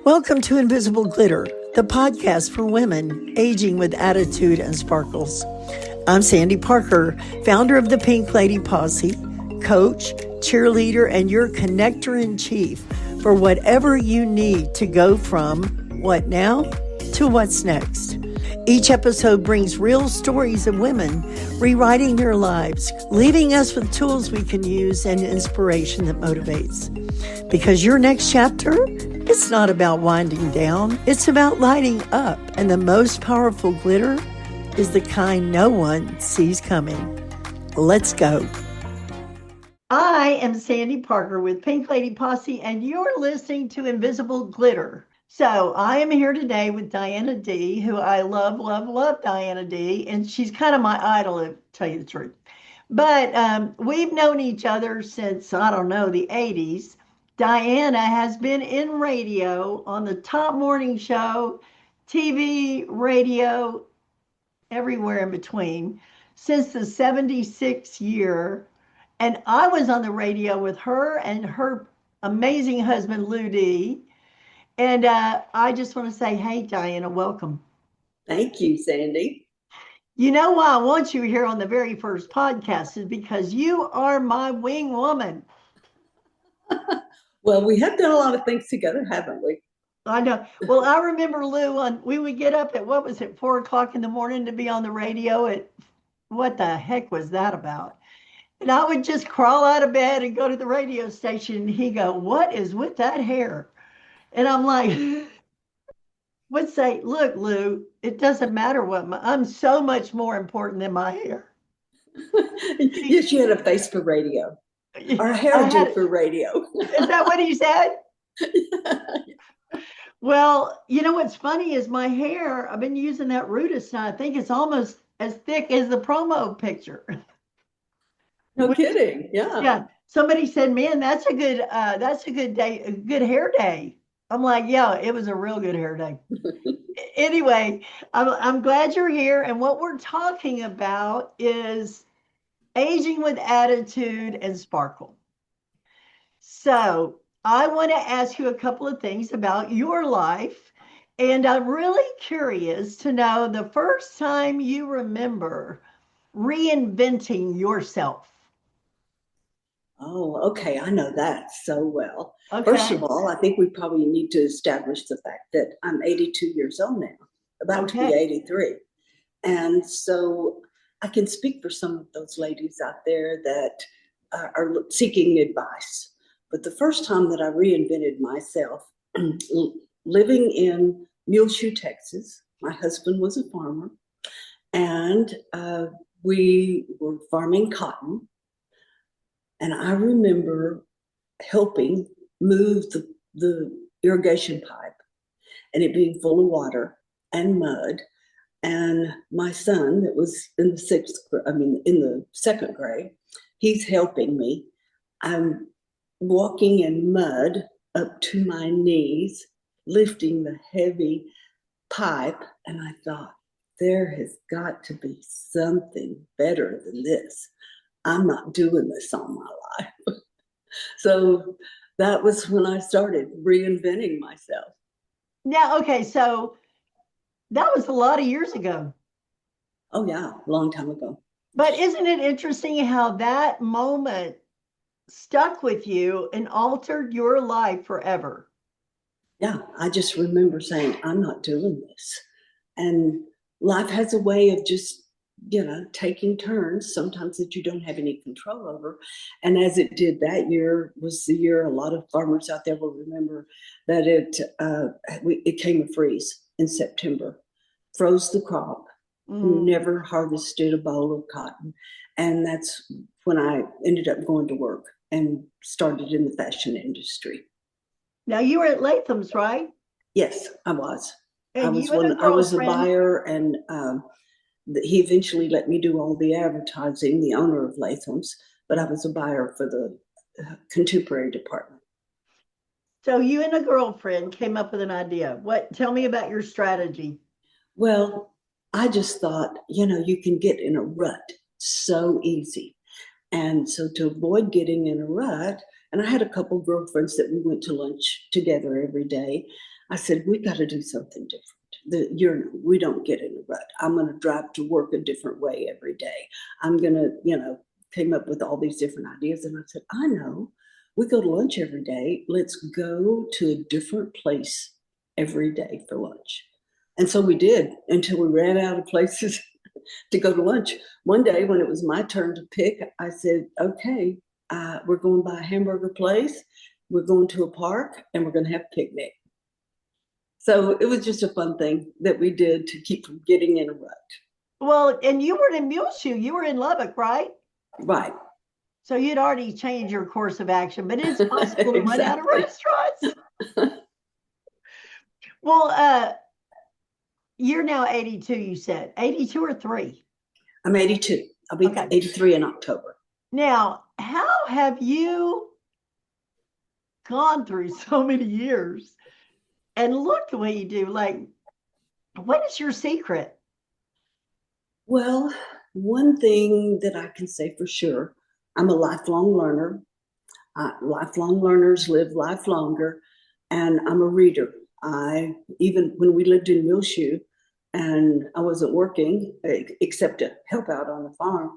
Welcome to Invisible Glitter, the podcast for women aging with attitude and sparkles. I'm Sandy Parker, founder of the Pink Lady Posse, coach, cheerleader, and your connector in chief for whatever you need to go from what now to what's next. Each episode brings real stories of women rewriting their lives, leaving us with tools we can use and inspiration that motivates. Because your next chapter, it's not about winding down, it's about lighting up. And the most powerful glitter is the kind no one sees coming. Let's go. I am Sandy Parker with Pink Lady Posse, and you're listening to Invisible Glitter. So I am here today with Diana D, who I love Diana D, and she's kind of my idol, to tell you the truth. But we've known each other since, I don't know, the 80s. Diana has been in radio on the top morning show, TV, radio, everywhere in between since the 76 year. And I was on the radio with her and her amazing husband, Lou D. And I just want to say, hey, Diana, welcome. Thank you, Sandy. You know why I want you here on the very first podcast is because you are my wing woman. Well, we have done a lot of things together, haven't we? I know. Well, I remember, Lou, we would get up at, 4 o'clock in the morning to be on the radio. What the heck was that about? And I would just crawl out of bed and go to the radio station, and he'd go, what is with that hair? And I'm like, would say, look, Lou, it doesn't matter I'm so much more important than my hair. Yes, you had a face for radio. Or a hairdo for radio. Is that what he said? Well, you know what's funny is my hair, I've been using that Rudis, and I think it's almost as thick as the promo picture. No kidding. Yeah. Yeah. Somebody said, man, that's a good day, a good hair day. I'm like, yeah, it was a real good hair day. Anyway, I'm glad you're here. And what we're talking about is aging with attitude and sparkle. So I want to ask you a couple of things about your life. And I'm really curious to know the first time you remember reinventing yourself. Oh, okay. I know that so well. Okay. First of all, I think we probably need to establish the fact that I'm 82 years old now, about to be 83. And so I can speak for some of those ladies out there that are seeking advice. But the first time that I reinvented myself, living in Muleshoe, Texas, my husband was a farmer, and we were farming cotton. And I remember helping move the irrigation pipe and it being full of water and mud. And my son that was in the second grade, he's helping me. I'm walking in mud up to my knees, lifting the heavy pipe. And I thought, there has got to be something better than this. I'm not doing this all my life. So that was when I started reinventing myself. Yeah, okay, so that was a lot of years ago. Oh yeah, a long time ago. But isn't it interesting how that moment stuck with you and altered your life forever? Yeah, I just remember saying, I'm not doing this. And life has a way of just taking turns sometimes that you don't have any control over. And as it did that year was the year a lot of farmers out there will remember that it came a freeze in September, froze the crop, never harvested a boll of cotton. And that's when I ended up going to work and started in the fashion industry. Now you were at Latham's, right? Yes, I was. And I was a buyer, and he eventually let me do all the advertising, the owner of Latham's, but I was a buyer for the contemporary department. So you and a girlfriend came up with an idea. Tell me about your strategy. Well, I just thought, you can get in a rut so easy. And so to avoid getting in a rut, and I had a couple girlfriends that we went to lunch together every day. I said, we got to do something different. We don't get in a rut. I'm going to drive to work a different way every day. I'm going to, came up with all these different ideas. And I said, I know, we go to lunch every day. Let's go to a different place every day for lunch. And so we did until we ran out of places to go to lunch. One day when it was my turn to pick, I said, okay, we're going by a hamburger place. We're going to a park and we're going to have a picnic. So it was just a fun thing that we did to keep from getting in a rut. Well, and you were in Muleshoe. You were in Lubbock, right? Right. So you'd already changed your course of action, but it's possible to run out of restaurants. Well, you're now 82, you said. 82 or 3? I'm 82. I'll be 83 in October. Now, how have you gone through so many years and look the way you do? Like, what is your secret? Well, one thing that I can say for sure, I'm a lifelong learner. Lifelong learners live life longer, and I'm a reader. Even when we lived in Muleshoe and I wasn't working except to help out on the farm,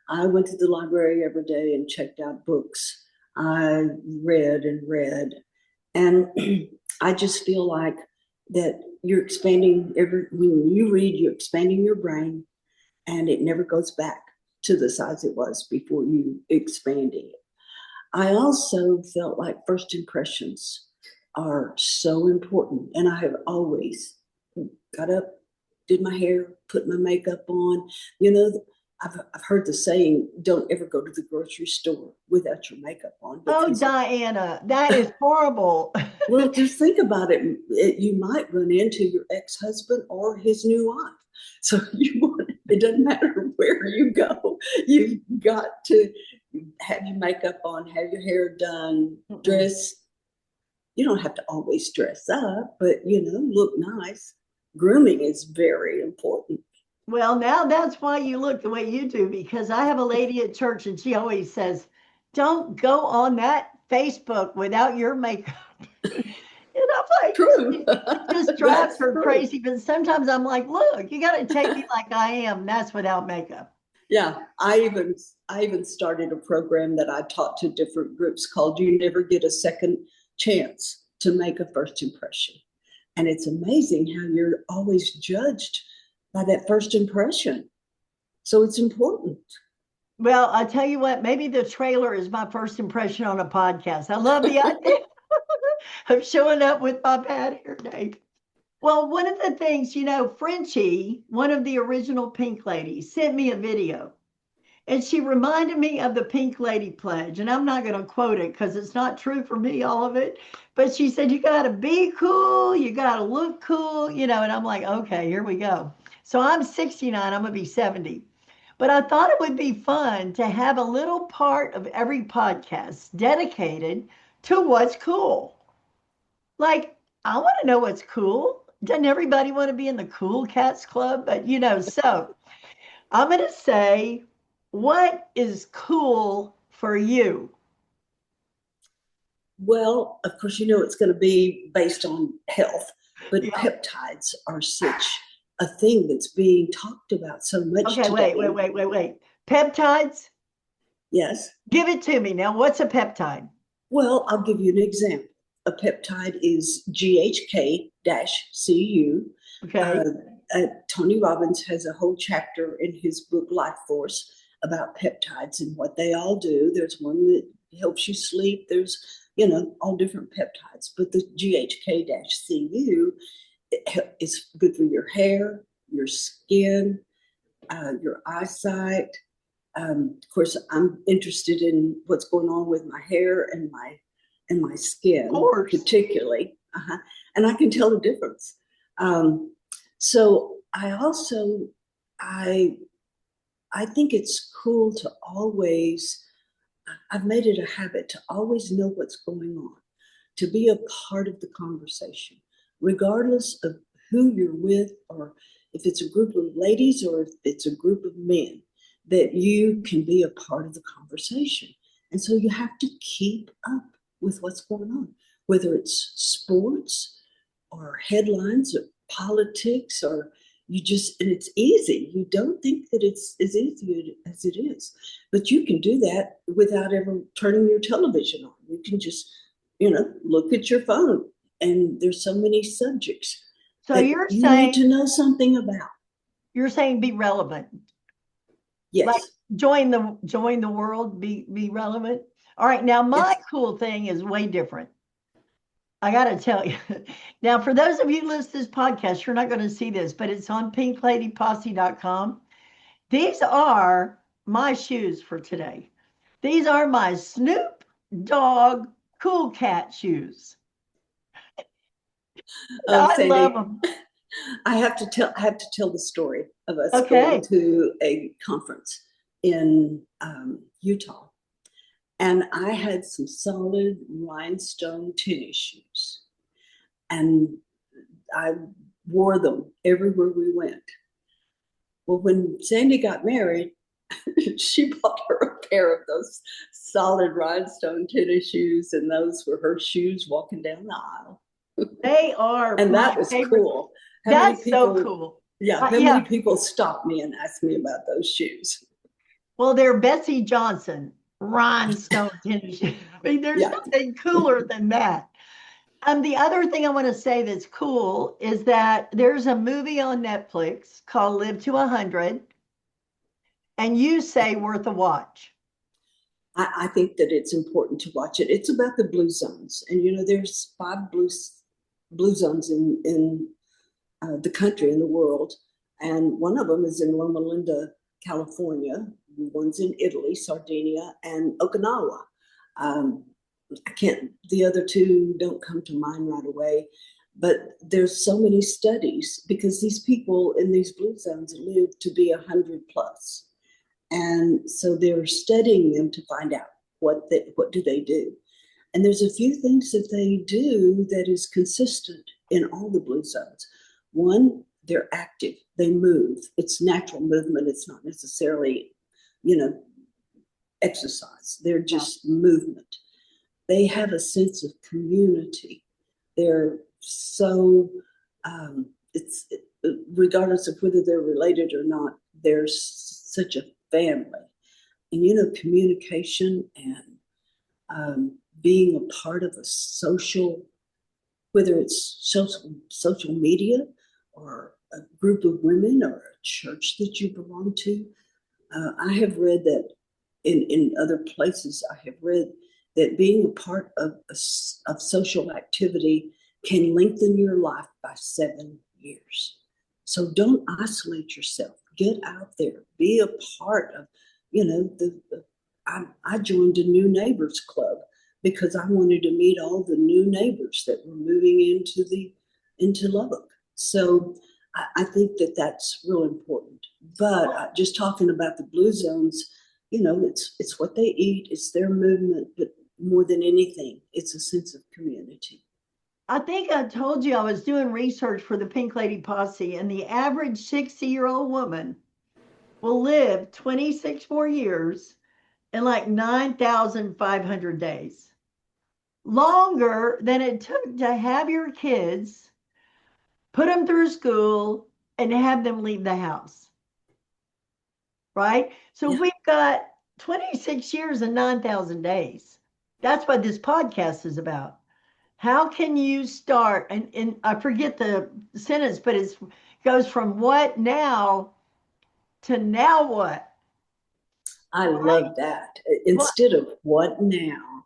I went to the library every day and checked out books. I read and read, and I just feel like that you're expanding when you read, you're expanding your brain, and it never goes back to the size it was before you expanded it. I also felt like first impressions are so important, and I have always got up, did my hair, put my makeup on. I've heard the saying, don't ever go to the grocery store without your makeup on. Oh, Diana, that is horrible. Well, just think about it. You might run into your ex-husband or his new wife. So it doesn't matter where you go. You've got to have your makeup on, have your hair done, dress. You don't have to always dress up, but, look nice. Grooming is very important. Well, now that's why you look the way you do, because I have a lady at church and she always says, don't go on that Facebook without your makeup. And I'm like, true. It just drives her crazy. But sometimes I'm like, look, you got to take me like I am. That's without makeup. Yeah, I even started a program that I taught to different groups called You Never Get a Second Chance to Make a First Impression. And it's amazing how you're always judged by that first impression. So it's important. Well, I tell you what, maybe the trailer is my first impression on a podcast. I love the idea of showing up with my bad hair day. Well, one of the things, Frenchie, one of the original Pink Ladies, sent me a video. And she reminded me of the Pink Lady Pledge. And I'm not going to quote it because it's not true for me, all of it. But she said, you got to be cool. You got to look cool, and I'm like, okay, here we go. So I'm 69. I'm going to be 70. But I thought it would be fun to have a little part of every podcast dedicated to what's cool. Like, I want to know what's cool. Doesn't everybody want to be in the cool cats club? But, so I'm going to say, what is cool for you? Well, of course, it's going to be based on health, but peptides are such a thing that's being talked about so much today. Wait. Peptides? Yes. Give it to me. Now, what's a peptide? Well, I'll give you an example. A peptide is GHK-Cu. Okay. Tony Robbins has a whole chapter in his book, Life Force, about peptides and what they all do. There's one that helps you sleep. There's, all different peptides. But the GHK-Cu is good for your hair, your skin, your eyesight. Of course, I'm interested in what's going on with my hair and my skin, particularly. And I can tell the difference. So I think it's cool to always, I've made it a habit to always know what's going on, to be a part of the conversation, regardless of who you're with, or if it's a group of ladies or if it's a group of men, that you can be a part of the conversation. And so you have to keep up with what's going on, whether it's sports or headlines or politics, or you just, and it's easy. You don't think that it's as easy as it is, but you can do that without ever turning your television on. You can just, look at your phone, and there's so many subjects So that you're you saying need to know something about. you're saying be relevant. Yes. Like join the world, be relevant. All right, now my Yes. cool thing is way different. I got to tell you. Now, for those of you who listen to this podcast, you're not going to see this, but it's on pinkladyposse.com. These are my shoes for today. These are my Snoop Dogg Cool Cat shoes. Oh, I love Sandy, them. I have to tell the story of us going Okay. to a conference in Utah, and I had some solid rhinestone tennis shoes, and I wore them everywhere we went. Well, when Sandy got married, she bought her a pair of those solid rhinestone tennis shoes, and those were her shoes walking down the aisle. They are And my that was favorite. cool. That's so cool. How Yeah. many people stopped me and asked me about those shoes? Well, they're Bessie Johnson rhinestone tennis shoes. I mean, there's Yeah. nothing cooler than that. The other thing I want to say that's cool is that there's a movie on Netflix called Live to 100, and you say worth a watch. I think that it's important to watch it. It's about the blue zones, and there's 5 blue zones in the country, in the world, and one of them is in Loma Linda, California. One's in Italy, Sardinia, and Okinawa. The other 2 don't come to mind right away, but there's so many studies because these people in these blue zones live to be 100 plus. And so they're studying them to find out what do they do. And there's a few things that they do that is consistent in all the blue zones. One, they're active, they move. It's natural movement. It's not necessarily, exercise. They're just movement. They have a sense of community. They're so, it's regardless of whether they're related or not, they're such a family. And communication and being a part of a social, whether it's social media or a group of women or a church that you belong to. I have read that in other places, I have read that being a part of social activity can lengthen your life by 7 years. So don't isolate yourself. Get out there. Be a part of, I joined a new neighbors club because I wanted to meet all the new neighbors that were moving into Lubbock. So I think that that's real important. But just talking about the blue zones, it's what they eat, it's their movement, but more than anything, it's a sense of community. I think I told you I was doing research for the Pink Lady Posse, and the average 60-year-old woman will live 26 more years in like 9,500 days. Longer than it took to have your kids, put them through school, and have them leave the house. Right? So Yeah. if we've got 26 years and 9,000 days, that's what this podcast is about. How can you start? And I forget the sentence, but it goes from what now to now what? I Right? love that. What? Instead of what now,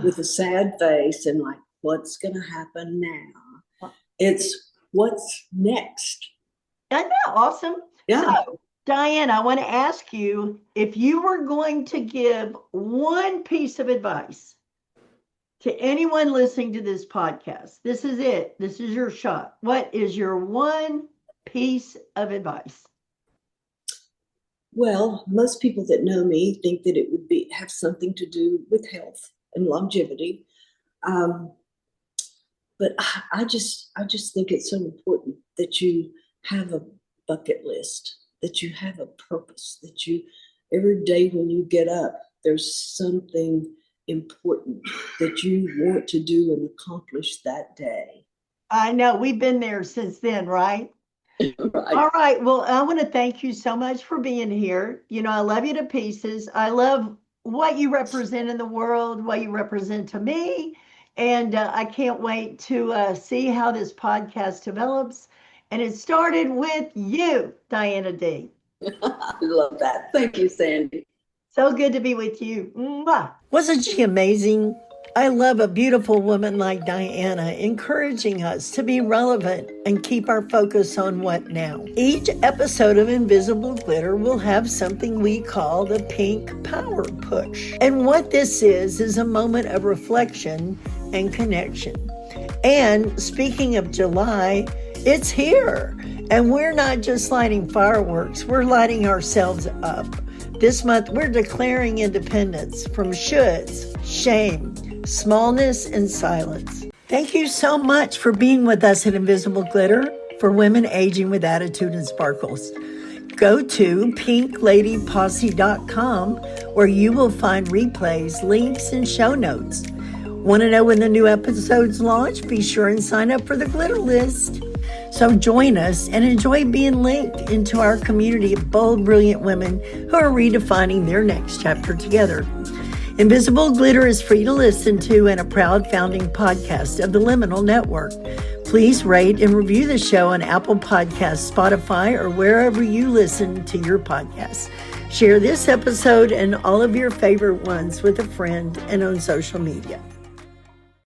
with a Ugh. sad face and like, what's going to happen now? It's what's next. Isn't that awesome? Yeah. So, Diane, I want to ask you if you were going to give one piece of advice to anyone listening to this podcast, this is it. This is your shot. What is your one piece of advice? Well, most people that know me think that it would have something to do with health and longevity. But I just think it's so important that you have a bucket list, that you have a purpose, that you every day when you get up, there's something important that you want to do and accomplish that day. I know we've been there since then, right? Right. All right. Well, I want to thank you so much for being here. I love you to pieces. I love what you represent in the world, what you represent to me. And I can't wait to see how this podcast develops. And it started with you, Diana D. I love that. Thank you, Sandy. So good to be with you. Mwah. Wasn't she amazing? I love a beautiful woman like Diana encouraging us to be relevant and keep our focus on what now. Each episode of Invisible Glitter will have something we call the Pink Power Push. And what this is a moment of reflection and connection. And speaking of July, it's here. And we're not just lighting fireworks, we're lighting ourselves up. This month, we're declaring independence from shoulds, shame, smallness, and silence. Thank you so much for being with us at Invisible Glitter for women aging with attitude and sparkles. Go to pinkladyposse.com where you will find replays, links, and show notes. Want to know when the new episodes launch? Be sure and sign up for the glitter list. So join us and enjoy being linked into our community of bold, brilliant women who are redefining their next chapter together. Invisible Glitter is free to listen to and a proud founding podcast of the Liminal Network. Please rate and review the show on Apple Podcasts, Spotify, or wherever you listen to your podcasts. Share this episode and all of your favorite ones with a friend and on social media.